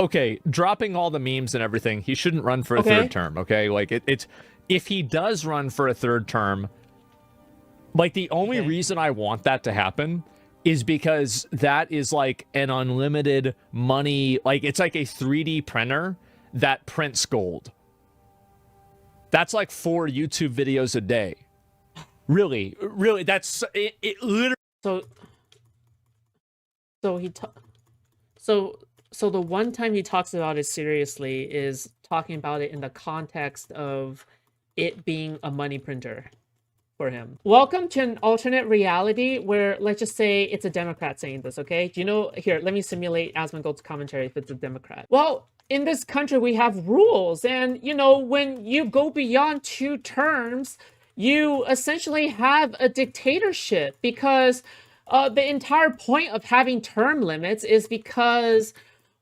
Okay, dropping all the memes and everything, he shouldn't run for a third term, okay? Like, it's... If he does run for a third term, like, the only reason I want that to happen is because that is, like, an unlimited money... Like, it's like a 3D printer that prints gold. That's, like, 4 YouTube videos a day. Really, that's... It literally... So the one time he talks about it seriously is talking about it in the context of it being a money printer for him. Welcome to an alternate reality where, let's just say it's a Democrat saying this, okay? Do you know, here, let me simulate Asmongold's commentary if it's a Democrat. Well, in this country, we have rules, and, you know, when you go beyond 2 terms, you essentially have a dictatorship, because the entire point of having term limits is because,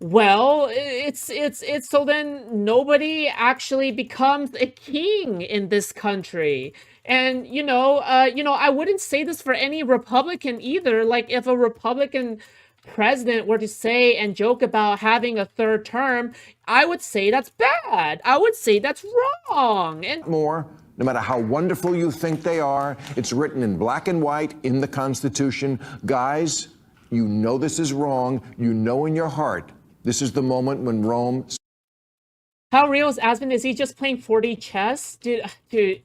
well, it's so then nobody actually becomes a king in this country. And, you know, I wouldn't say this for any Republican either. Like, if a Republican president were to say and joke about having a 3rd term, I would say that's bad. I would say that's wrong. And more, no matter how wonderful you think they are, it's written in black and white in the Constitution. Guys, you know this is wrong. You know in your heart this is the moment when Rome... How real is Asmon? Is he just playing 4D chess? Dude, you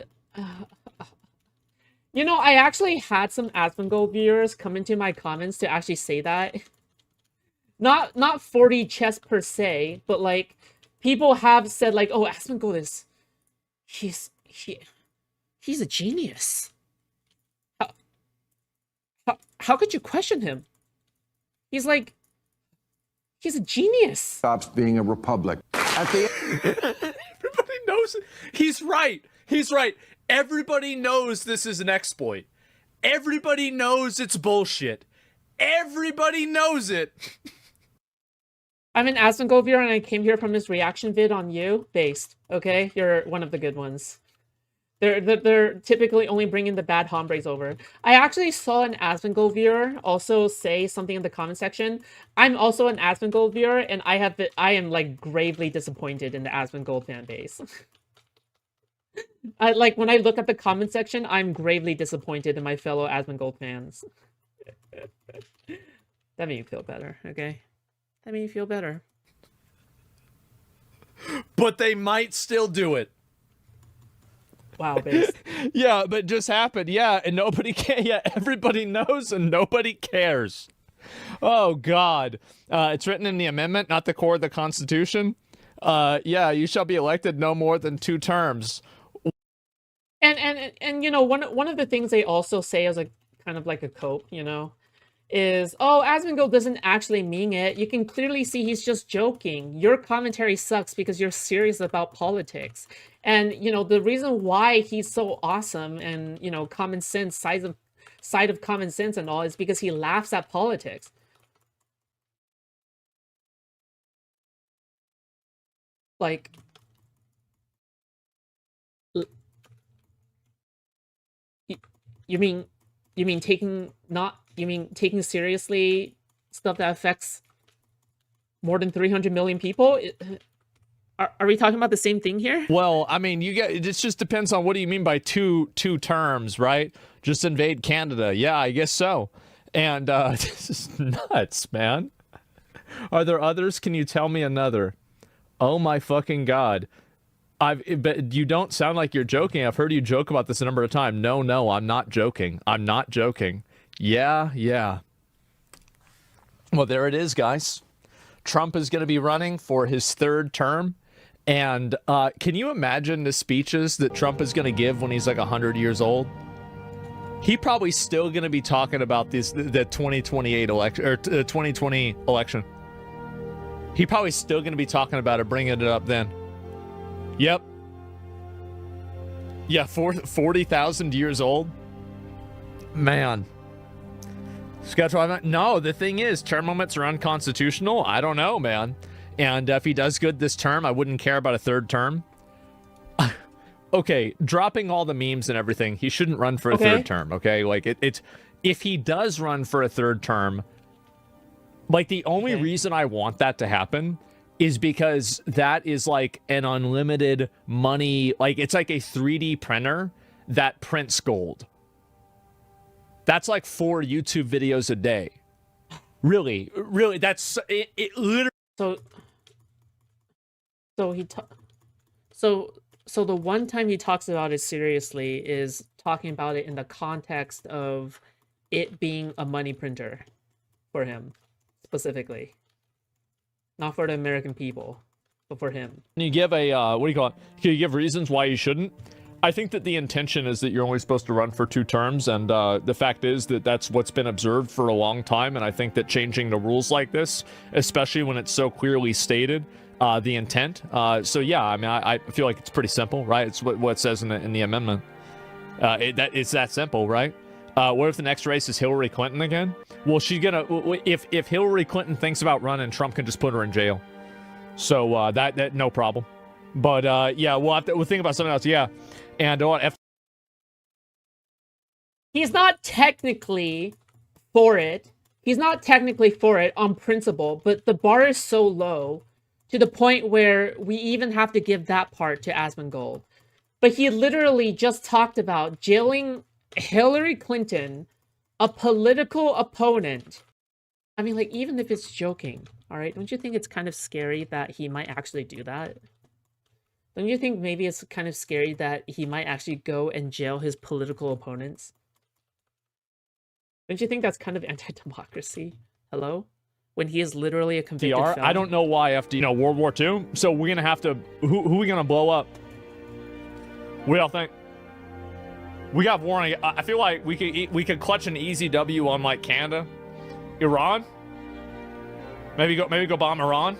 know, I actually had some Asmongold viewers come into my comments to actually say that. Not 4D chess per se, but like, people have said like, oh, Asmongold is... He's a genius. How could you question him? He's like... He's a genius. Stops being a republic. At the Everybody knows it. He's right. He's right. Everybody knows this is an exploit. Everybody knows it's bullshit. Everybody knows it. I'm an Asmongold viewer and I came here from his reaction vid on you. Based. Okay? You're one of the good ones. They're typically only bringing the bad hombres over. I actually saw an Asmongold viewer also say something in the comment section. I'm also an Asmongold viewer, and I am like gravely disappointed in the Asmongold fan base. Like when I look at the comment section, I'm gravely disappointed in my fellow Asmongold fans. That made me feel better, okay? That made me feel better. But they might still do it. Wow, base. Yeah, but it just happened. Yeah, and nobody can. Yeah, everybody knows and nobody cares. Oh, God. It's written in the amendment, not the core of the Constitution. Yeah, you shall be elected no more than 2 terms. And you know, one of the things they also say as a kind of like a cope, you know, is, oh, Asmongold doesn't actually mean it. You can clearly see he's just joking. Your commentary sucks because you're serious about politics. And, you know, the reason why he's so awesome and, you know, common sense, side of common sense and all is because he laughs at politics. Like, you mean taking seriously stuff that affects more than 300 million people? Are we talking about the same thing here? Well, I mean, it just depends on what do you mean by two terms, right? Just invade Canada. Yeah, I guess so. And this is nuts, man. Are there others? Can you tell me another? Oh my fucking God. But you don't sound like you're joking. I've heard you joke about this a number of times. No, I'm not joking. I'm not joking. Yeah. Well, there it is, guys. Trump is going to be running for his 3rd term. And can you imagine the speeches that Trump is going to give when he's like 100 years old? He probably still going to be talking about the 2028 election, or 2020 election. He probably still going to be talking about it, bringing it up then. Yep. Yeah, 40,000 years old. Man. No, the thing is, term limits are unconstitutional. I don't know, man. And if he does good this term, I wouldn't care about a 3rd term. Okay, dropping all the memes and everything, he shouldn't run for a 3rd term, okay? Like, if he does run for a 3rd term, like, the only reason I want that to happen is because that is like an unlimited money, like it's like a 3D printer that prints gold. That's like 4 YouTube videos a day. Really, that's it literally. So the one time he talks about it seriously is talking about it in the context of it being a money printer for him specifically, not for the American people, but for him. You give a what do you call it? Can you give reasons why you shouldn't? I think that the intention is that you're only supposed to run for 2 terms, and the fact is that that's what's been observed for a long time, and I think that changing the rules like this, especially when it's so clearly stated, the intent. So yeah, I mean, I feel like it's pretty simple, right? It's what it says in the amendment. It's that simple, right? What if the next race is Hillary Clinton again? Well, she's gonna, if Hillary Clinton thinks about running, Trump can just put her in jail. So that no problem. But yeah, we'll think about something else. Yeah, and he's not technically for it. He's not technically for it on principle, but the bar is so low to the point where we even have to give that part to Asmongold. But he literally just talked about jailing Hillary Clinton, a political opponent. I mean, like, even if it's joking, all right, don't you think it's kind of scary that he might actually do that? Don't you think maybe it's kind of scary that he might actually go and jail his political opponents? Don't you think that's kind of anti-democracy? Hello? When he is literally a convicted felon? I don't know why FD, World War II. So we're gonna have to, who are we gonna blow up? What do y'all think? We got warning. I feel like we could clutch an easy W on like Canada, Iran. Maybe go bomb Iran.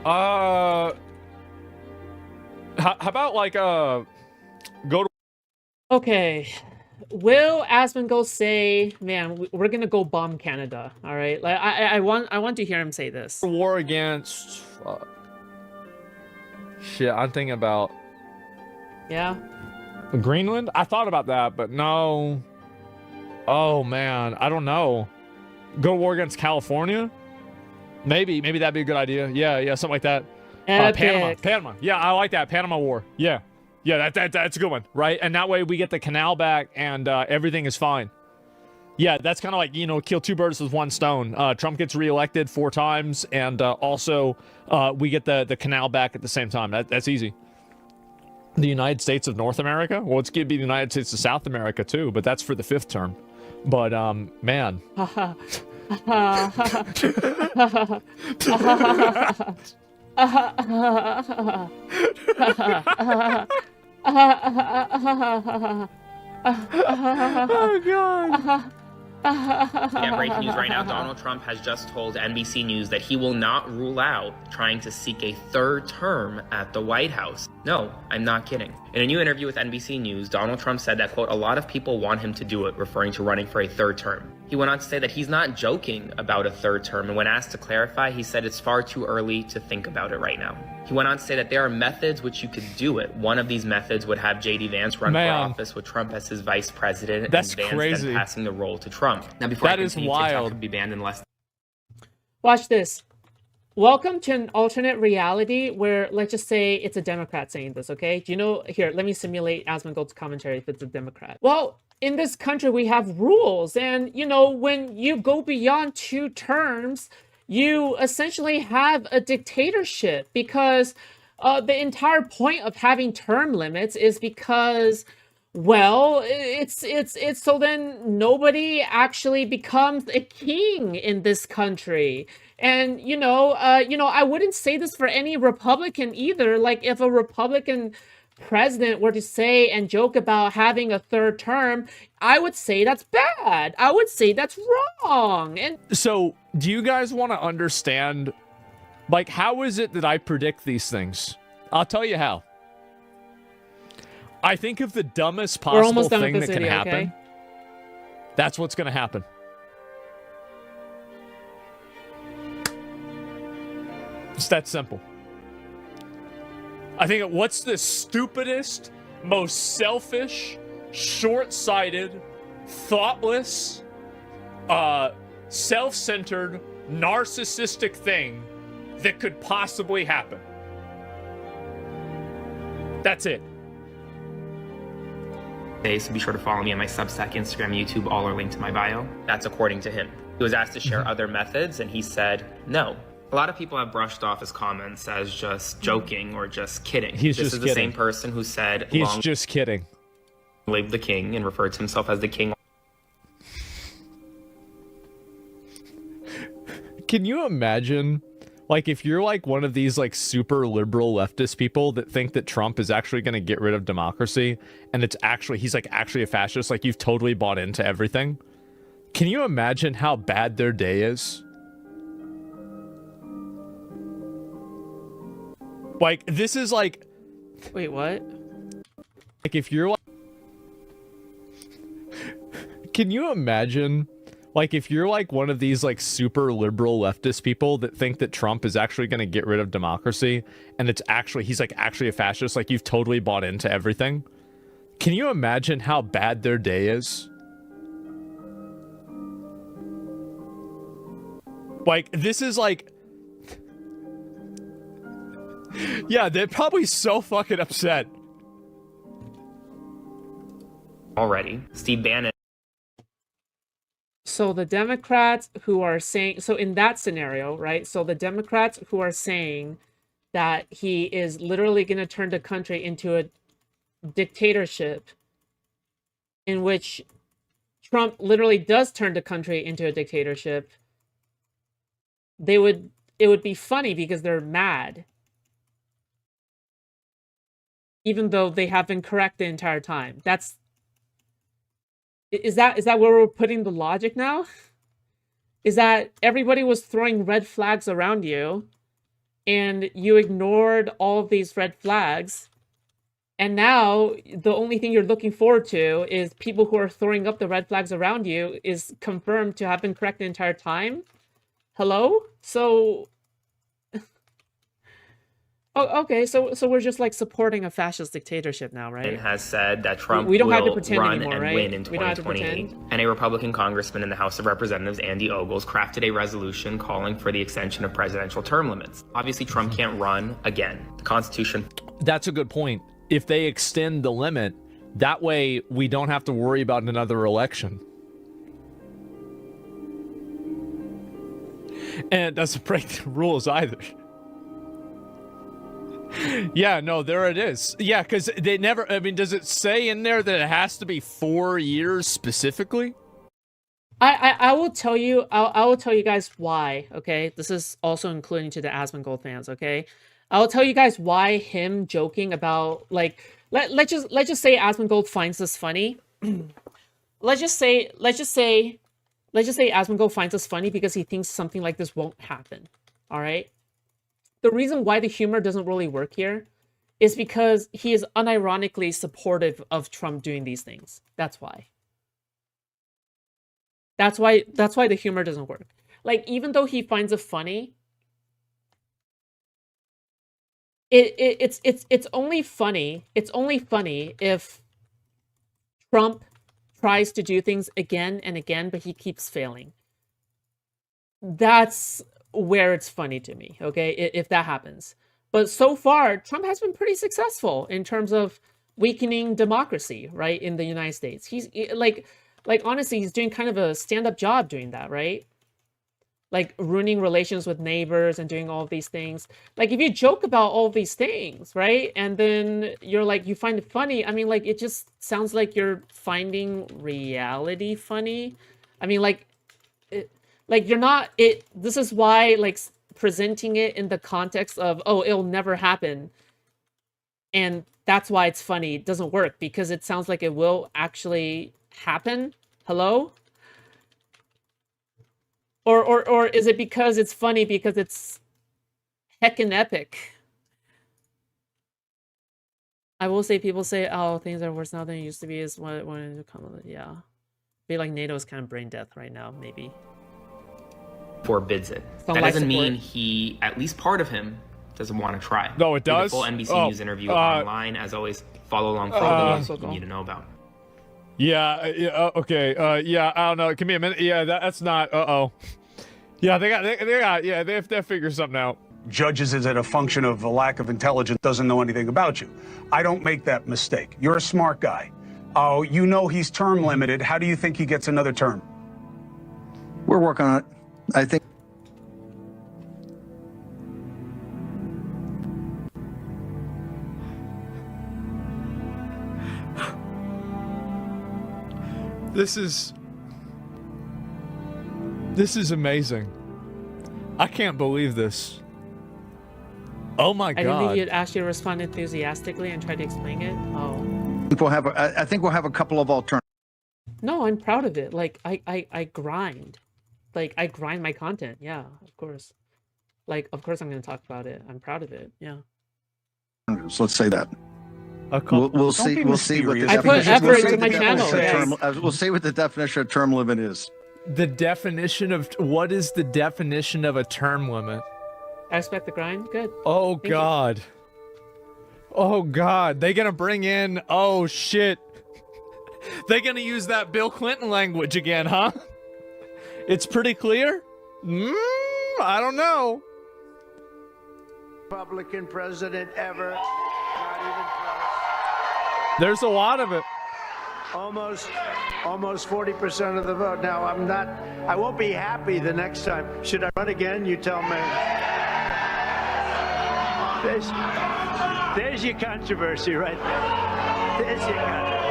How about like go to? Okay, will Asmongold say, "Man, we're gonna go bomb Canada"? All right, like I want to hear him say this. War against. Shit, I'm thinking about. Yeah. Greenland? I thought about that, but no. Oh man, I don't know. Go to war against California? Maybe that'd be a good idea. Yeah, something like that. Panama. Yeah, I like that. Panama War. Yeah, that's a good one, right? And that way we get the canal back and everything is fine. Yeah, that's kind of like, kill 2 birds with 1 stone. Trump gets reelected 4 times, and also we get the canal back at the same time. That's easy. The United States of North America? Well, it's going to be the United States of South America too, but that's for the 5th term. But, man. Oh, God. Yeah, breaking news right now. Donald Trump has just told NBC News that he will not rule out trying to seek a 3rd term at the White House. No, I'm not kidding. In a new interview with NBC News, Donald Trump said that, quote, a lot of people want him to do it, referring to running for a 3rd term. He went on to say that he's not joking about a 3rd term, and when asked to clarify, he said it's far too early to think about it right now. He went on to say that there are methods which you could do it. One of these methods would have J.D. Vance run for office with Trump as his vice president, That's and Vance crazy. then passing the role to Trump. Now, before That I is continue, wild. TikTok could be banned in less. Watch this. Welcome to an alternate reality where, let's just say it's a Democrat saying this, okay? Do you know, here, let me simulate Asmongold's commentary if it's a Democrat. Well, in this country, we have rules. And, when you go beyond 2 terms, you essentially have a dictatorship because the entire point of having term limits is because, well, it's so then nobody actually becomes a king in this country. And, I wouldn't say this for any Republican either. Like, if a Republican president were to say and joke about having a 3rd term, I would say that's bad. I would say that's wrong. And So, do you guys want to understand, like, how is it that I predict these things? I'll tell you how. I think of the dumbest we're possible almost done thing with that this can video, happen. okay? That's what's going to happen. It's that simple. I think what's the stupidest, most selfish, short-sighted, thoughtless, self-centered, narcissistic thing that could possibly happen. That's it. So be sure to follow me on my Substack, Instagram, YouTube. All are linked to my bio. That's according to him. He was asked to share other methods, and he said no. A lot of people have brushed off his comments as just joking or just kidding. This is the same person who said he's just kidding. Live the king and referred to himself as the king. Can you imagine, like, if you're like one of these like super liberal leftist people that think that Trump is actually going to get rid of democracy, and he's like actually a fascist, like you've totally bought into everything. Can you imagine how bad their day is? Like, this is like... Wait, what? Like, if you're like... Can you imagine, like, if you're like one of these like super liberal leftist people that think that Trump is actually going to get rid of democracy, and he's like actually a fascist, like you've totally bought into everything? Can you imagine how bad their day is? Like, this is like... Yeah, they're probably so fucking upset. Already. Steve Bannon. So the Democrats who are saying, so in that scenario, right? So the Democrats who are saying that he is literally going to turn the country into a dictatorship, in which Trump literally does turn the country into a dictatorship, it would be funny because they're mad. Even though they have been correct the entire time. Is that where we're putting the logic now? Is that everybody was throwing red flags around you, and you ignored all of these red flags, and now the only thing you're looking forward to is people who are throwing up the red flags around you is confirmed to have been correct the entire time? Hello? So... Oh, okay. So we're just like supporting a fascist dictatorship now, right? Has said that Trump we don't have to will pretend run anymore, and right? win in We don't have to 2028. pretend. And a Republican congressman in the House of Representatives, Andy Ogles, crafted a resolution calling for the extension of presidential term limits. Obviously, Trump can't run again. The Constitution. That's a good point. If they extend the limit, that way we don't have to worry about another election. And it doesn't break the rules either. Yeah, no, there it is. Yeah, because they never, I mean, does it say in there that it has to be 4 years specifically? I will tell you, I will tell you guys why, okay? This is also including to the Asmongold fans, okay? I will tell you guys why him joking about, like, let's just say Asmongold finds this funny. let's just say Asmongold finds this funny because he thinks something like this won't happen, all right? The reason why the humor doesn't really work here is because he is unironically supportive of Trump doing these things. That's why. That's why the humor doesn't work. Like, even though he finds it funny, it's only funny if Trump tries to do things again and again, but he keeps failing. That's where it's funny to me, okay, if that happens. But so far, Trump has been pretty successful in terms of weakening democracy, right, in the United States. He's like honestly, he's doing kind of a stand-up job doing that, right? Like ruining relations with neighbors and doing all of these things. Like, if you joke about all of these things, right, and then you're like, you find it funny, I mean, like, it just sounds like you're finding reality funny. I mean, like, you're not, this is why, like, presenting it in the context of, oh, it'll never happen, and that's why it's funny, doesn't work, because it sounds like it will actually happen. Hello? Or is it because it's funny because it's heckin' epic? I will say, people say, oh, things are worse now than it used to be, is when it comes, yeah. I feel like NATO is kind of brain death right now, maybe. Forbids it. Some that life doesn't support. mean he, at least part of him, doesn't want to try. No, it Read does? the full NBC News interview online. As always, follow along for all the news you need to know about. Yeah, okay, yeah, I don't know, give me a minute. Yeah, that's not, yeah, they figured something out. judges it as a function of a lack of intelligence, doesn't know anything about you. I don't make that mistake. You're a smart guy. Oh, you know he's term limited. How do you think he gets another term? We're working on it. I think. This is amazing. I can't believe this. Oh my God. I didn't think you'd actually respond enthusiastically and try to explain it. Oh. I think we'll have a couple of alternatives. No, I'm proud of it. Like, I grind. Like, I grind my content. Yeah, of course. Like, of course I'm going to talk about it. I'm proud of it. Yeah. Let's say that. We'll see. be We'll see what the mysterious. I put definition. effort we'll see into what my the channel, definition of yes. term- we'll see what the definition of term limit is. The definition of what is the definition of a term limit? I respect the grind. Good. Oh Thank you. God. Oh God. They gonna bring in, oh shit. They gonna use that Bill Clinton language again, huh? It's pretty clear? I don't know. Republican president ever. Not even close. There's a lot of it. Almost 40% of the vote. Now, I won't be happy the next time. Should I run again? You tell me. There's your controversy right there. There's your controversy.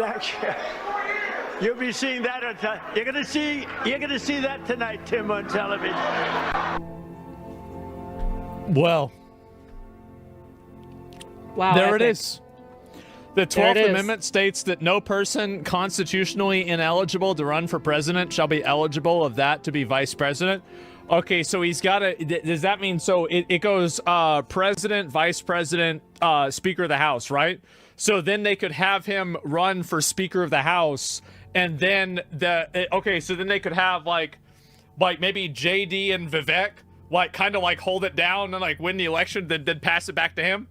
Thank you. You'll be seeing that on you're gonna see that tonight, Tim, on television. Well, Wow. there it epic. is. The There it 12th is. Amendment states that no person constitutionally ineligible to run for president shall be eligible of that to be vice president. Okay, so he's got to, does that mean, so it goes president, vice president, speaker of the House, right? So then they could have him run for speaker of the House, and then okay, so then they could have like maybe JD and Vivek, like kind of like hold it down and like win the election, then pass it back to him.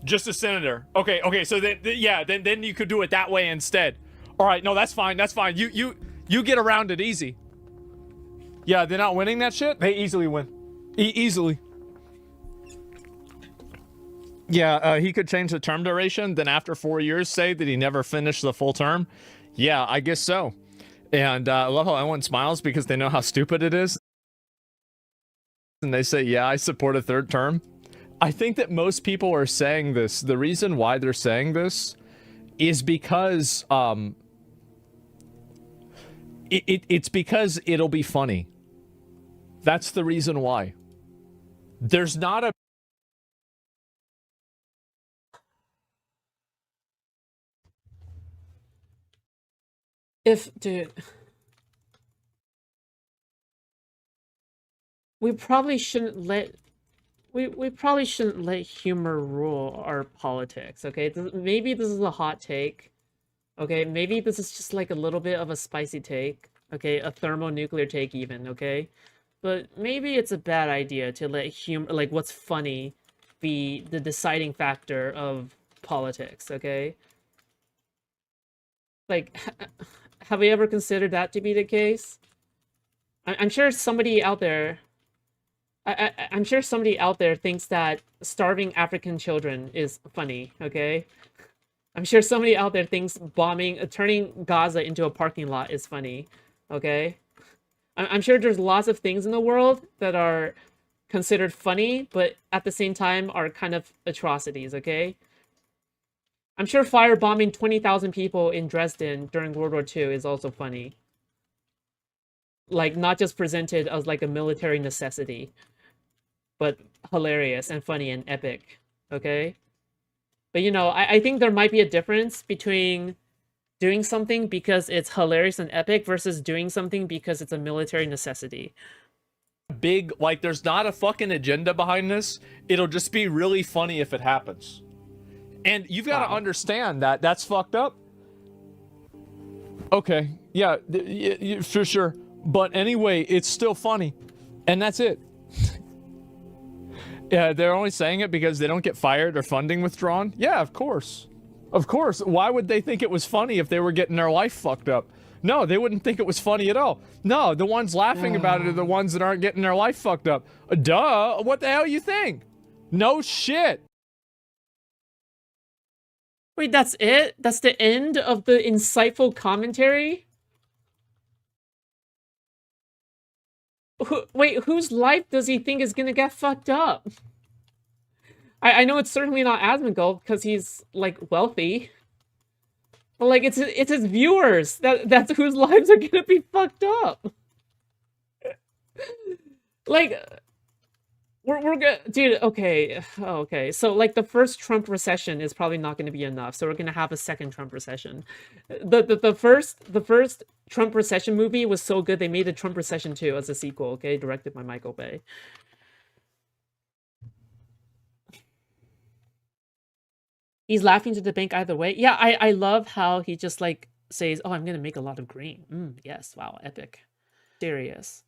Just a senator. Okay. So then you could do it that way instead. All right. No, that's fine. That's fine. You get around it easy. Yeah, they're not winning that shit. They easily win. Easily. Yeah, he could change the term duration. Then after 4 years, say that he never finished the full term. Yeah, I guess so. And I love how everyone smiles because they know how stupid it is. And they say, yeah, I support a third term. I think that most people are saying this. The reason why they're saying this is because it's because it'll be funny. That's the reason why. There's not a Dude, we probably shouldn't let we probably shouldn't let humor rule our politics, okay? Maybe this is a hot take, okay? Maybe this is just like a little bit of a spicy take, okay? A thermonuclear take even, okay? But maybe it's a bad idea to let humor, like what's funny, be the deciding factor of politics, okay? Like, have we ever considered that to be the case? I'm sure somebody out there... I'm sure somebody out there thinks that starving African children is funny, okay? I'm sure somebody out there thinks turning Gaza into a parking lot is funny, okay? I'm sure there's lots of things in the world that are considered funny, but at the same time are kind of atrocities, okay? I'm sure firebombing 20,000 people in Dresden during World War II is also funny. Like, not just presented as like a military necessity, but hilarious and funny and epic, okay? But, you know, I think there might be a difference between doing something because it's hilarious and epic versus doing something because it's a military necessity. big, like, there's not a fucking agenda behind this. It'll just be really funny if it happens. And you've got to understand that that's fucked up. Okay, yeah, for sure. But anyway, it's still funny. And that's it. Yeah, they're only saying it because they don't get fired or funding withdrawn? Yeah, of course. Of course. Why would they think it was funny if they were getting their life fucked up? No, they wouldn't think it was funny at all. No, the ones laughing about it are the ones that aren't getting their life fucked up. Duh, what the hell you think? No shit. Wait, that's it? That's the end of the insightful commentary? Wait, whose life does he think is gonna get fucked up? I know it's certainly not Asmongold because he's like wealthy, but like it's his viewers that's whose lives are gonna be fucked up. Like we're good, dude. Okay, okay. So like the first Trump recession is probably not going to be enough. So we're gonna have a second Trump recession. The first Trump recession movie was so good they made a Trump recession 2 as a sequel. Okay, directed by Michael Bay. He's laughing to the bank either way. Yeah, I love how he just like says, "Oh, I'm gonna make a lot of green." Yes, wow, epic. Serious.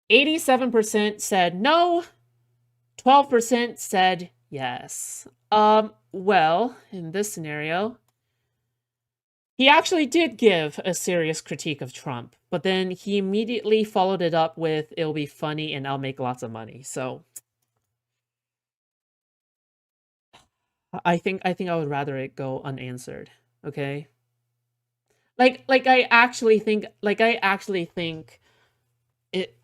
87% said no. 12% said yes. Well, in this scenario, he actually did give a serious critique of Trump, but then he immediately followed it up with, "It'll be funny and I'll make lots of money." So I think I would rather it go unanswered. Okay. Like I actually think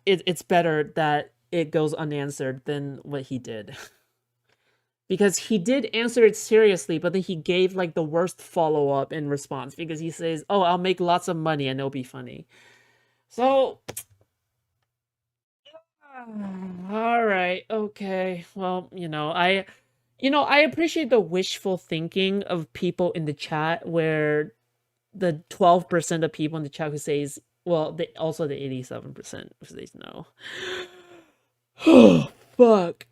it's better that it goes unanswered than what he did. Because he did answer it seriously, but then he gave like the worst follow-up in response because he says, "Oh, I'll make lots of money and it'll be funny." So all right, okay. Well, I appreciate the wishful thinking of people in the chat where the 12% of people in the chat who says, well, also the 87% who says no. Fuck.